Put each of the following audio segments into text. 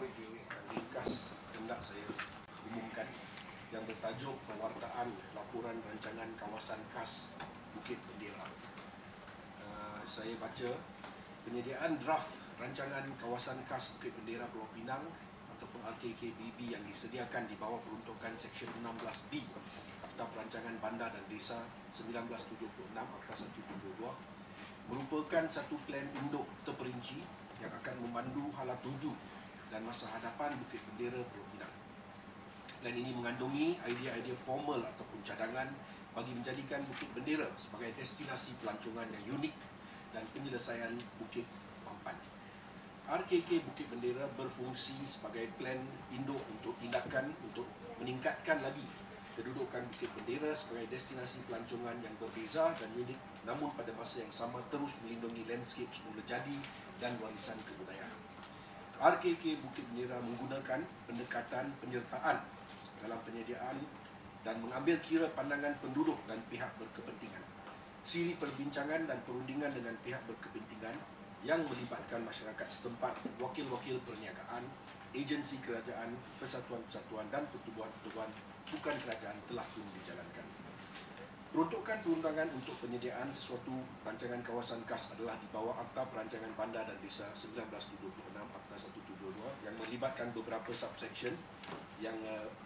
ringkas hendak saya umumkan yang bertajuk Pewartaan Laporan Rancangan Kawasan Khas Bukit Bendera. Saya baca penyediaan draft Rancangan Kawasan Khas Bukit Bendera Pulau Pinang ataupun RKKBB yang disediakan di bawah peruntukan Seksyen 16B Akta Perancangan Bandar dan Desa 1976 Akta 172 merupakan satu plan induk terperinci yang akan memandu hala tuju dan masa hadapan Bukit Bendera Pulau Pinang. Dan ini mengandungi idea-idea formal ataupun cadangan bagi menjadikan Bukit Bendera sebagai destinasi pelancongan yang unik dan penyelesaian Bukit Mampan. RKK Bukit Bendera berfungsi sebagai plan induk untuk tindakan untuk meningkatkan lagi kedudukan Bukit Bendera sebagai destinasi pelancongan yang berbeza dan unik, namun pada masa yang sama terus melindungi landscape semula jadi dan warisan kebudayaan. RKK Bukit Bendera menggunakan pendekatan penyertaan dalam penyediaan dan mengambil kira pandangan penduduk dan pihak berkepentingan. Siri perbincangan dan perundingan dengan pihak berkepentingan yang melibatkan masyarakat setempat, wakil-wakil perniagaan, agensi kerajaan, persatuan-persatuan dan pertubuhan-pertubuhan bukan kerajaan telah pun dijalankan. Peruntukan perundangan untuk penyediaan sesuatu rancangan kawasan khas adalah di bawah Akta Perancangan Bandar dan Desa 1976 Akta 172 yang melibatkan beberapa subsection yang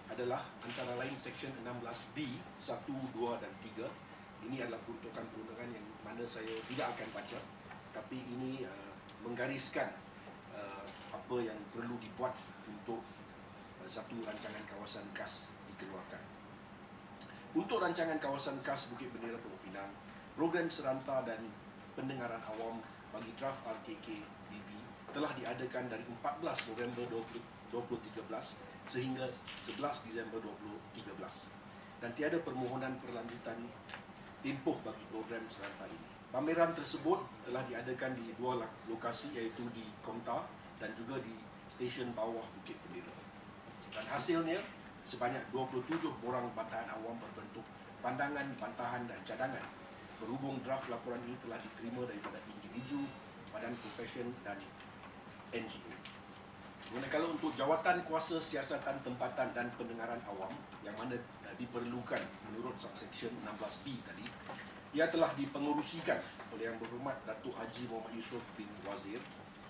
adalah antara lain Seksyen 16B 1, 2 dan 3. Ini adalah peruntukan perundangan yang mana saya tidak akan baca, tapi ini menggariskan apa yang perlu dibuat untuk satu rancangan kawasan khas dikeluarkan. Untuk rancangan kawasan khas Bukit Bendera Pulau Pinang, program seranta dan pendengaran awam bagi draft RKKBB telah diadakan dari 14 November 2013 sehingga 11 Disember 2013 dan tiada permohonan perlanjutan tempoh bagi program seranta ini. Pameran tersebut telah diadakan di dua lokasi iaitu di Komtar dan juga di stesen bawah Bukit Bendera. Dan hasilnya sebanyak 27 borang bantahan awam berbentuk pandangan, bantahan dan cadangan. Berhubung draft laporan ini telah diterima daripada individu, badan profesion dan NGO. Manakala untuk jawatan kuasa siasatan tempatan dan pendengaran awam yang mana diperlukan menurut subsection 16B tadi, ia telah dipengerusikan oleh Yang Berhormat Datuk Haji Muhammad Yusof bin Wazir,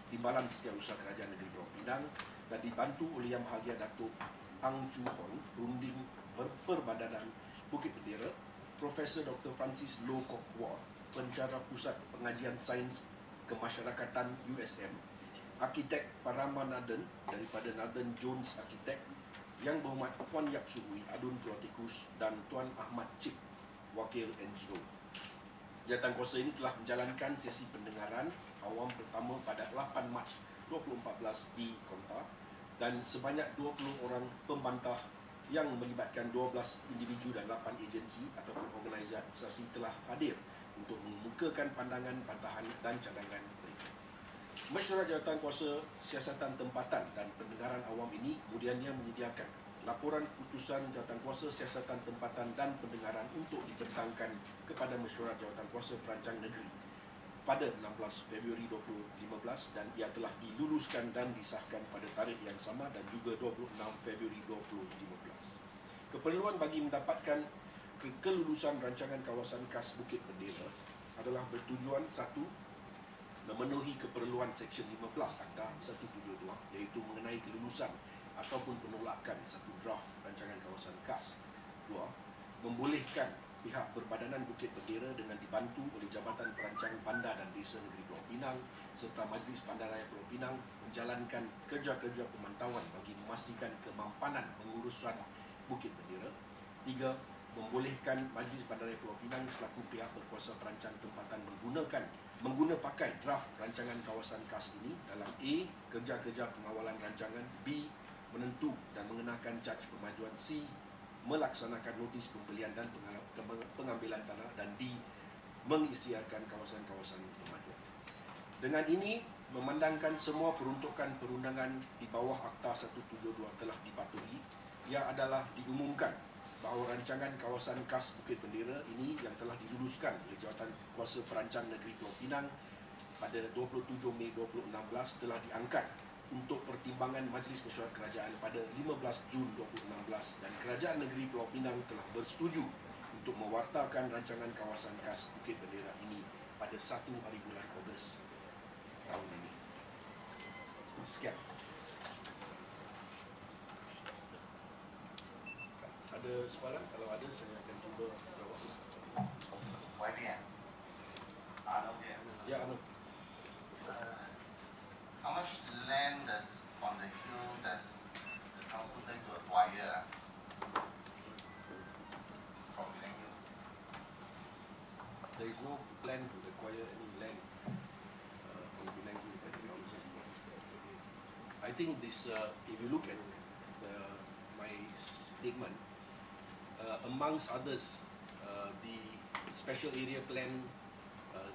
Timbalan Setiausaha Kerajaan Negeri Pulau Pinang, dan dibantu oleh Yang Bahagia Datuk Ang Chu Hon, Perunding Perbadanan Bukit Bendera, Profesor Dr. Francis Loh Kok Wah, Pensyarah Pusat Pengajian Sains Kemasyarakatan USM, Arkitek Parama Nathan daripada Nathan Jones Arkitek, Yang Berhormat Puan Yap Suhui, Adun Pulau-Tikus, dan Tuan Ahmad Cik, Wakil NGO. Jawatankuasa ini telah menjalankan sesi pendengaran awam pertama pada 8 Mac 2014 di Komtar dan sebanyak 20 orang pembantah yang melibatkan 12 individu dan 8 agensi ataupun organisasi telah hadir untuk mengemukakan pandangan, bantahan dan cadangan mereka. Mesyuarat Jawatankuasa Siasatan Tempatan dan Pendengaran Awam ini kemudiannya menyediakan laporan putusan Jawatankuasa Siasatan Tempatan dan Pendengaran untuk dibentangkan kepada Mesyuarat Jawatankuasa Perancang Negeri pada 16 Februari 2015 dan ia telah diluluskan dan disahkan pada tarikh yang sama dan juga 26 Februari 2015. Keperluan bagi mendapatkan kelulusan rancangan kawasan khas Bukit Bendera adalah bertujuan satu, memenuhi keperluan Seksyen 15 Akta 172 iaitu mengenai kelulusan ataupun penolakan satu draft rancangan kawasan khas. Dua, membolehkan pihak berbadanan Bukit Bendera dengan dibantu oleh Jabatan Perancang Bandar dan Desa Negeri Pulau Pinang serta Majlis Bandaraya Pulau Pinang menjalankan kerja-kerja pemantauan bagi memastikan kemampanan pengurusan Bukit Bendera. Tiga, membolehkan Majlis Bandaraya Pulau Pinang selaku pihak berkuasa perancang tempatan mengguna pakai draft rancangan kawasan khas ini dalam A, kerja-kerja pengawalan rancangan, B, menentu dan mengenakan caj pemajuan, C, melaksanakan notis pembelian dan pengambilan tanah, dan D, mengisytiharkan kawasan-kawasan pemajuan. Dengan ini, memandangkan semua peruntukan perundangan di bawah Akta 172 telah dipatuhi, ia adalah diumumkan bahawa rancangan kawasan khas Bukit Bendera ini yang telah diluluskan oleh Jawatankuasa Perancang Negeri Pulau Pinang pada 27 Mei 2016 telah diangkat untuk pertimbangan Majlis Mesyuarat Kerajaan pada 15 Jun 2016 dan Kerajaan Negeri Pulau Pinang telah bersetuju untuk mewartakan rancangan kawasan khas Bukit Bendera ini pada 1 hari bulan Ogos tahun ini. Sekian. Ada soalan? Kalau ada, saya akan cuba jawab. YB, Arnold here. Ya, Anu. How much land on the hill does the council plan to acquire from Penang Hill? There is no plan to acquire any land on Penang Hill by the council. I think this, if you look at my statement, amongst others, the special area plan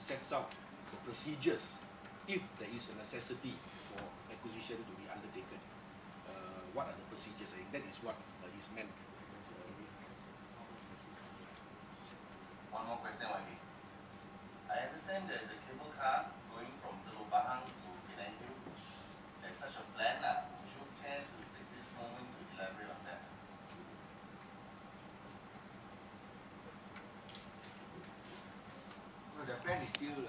sets out the procedures if there is a necessity for acquisition to be undertaken. What are the procedures? I think that is what is meant. One more question, YB. I understand there is a cable car going from Teluk Bahang to Penang Hill. There's such a plan. Would you care to take this moment to elaborate on that? No, the plan is still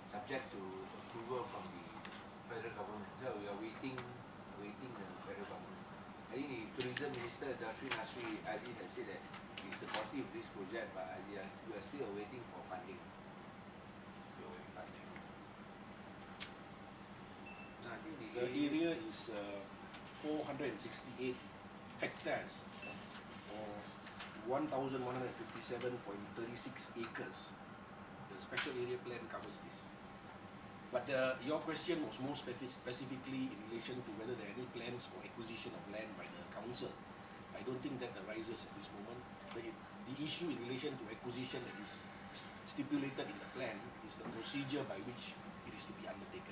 subject to approval from the federal government. So we are waiting the federal government. I think the tourism minister, Dr. Nasri Aziz, has said that he's supportive of this project, but we are still waiting for funding. Still waiting funding. No, I think The area is 468 hectares or 1,157.36 acres. The special area plan covers this. But your question was more specifically in relation to whether there are any plans for acquisition of land by the council. I don't think that arises at this moment. The issue in relation to acquisition that is stipulated in the plan is the procedure by which it is to be undertaken.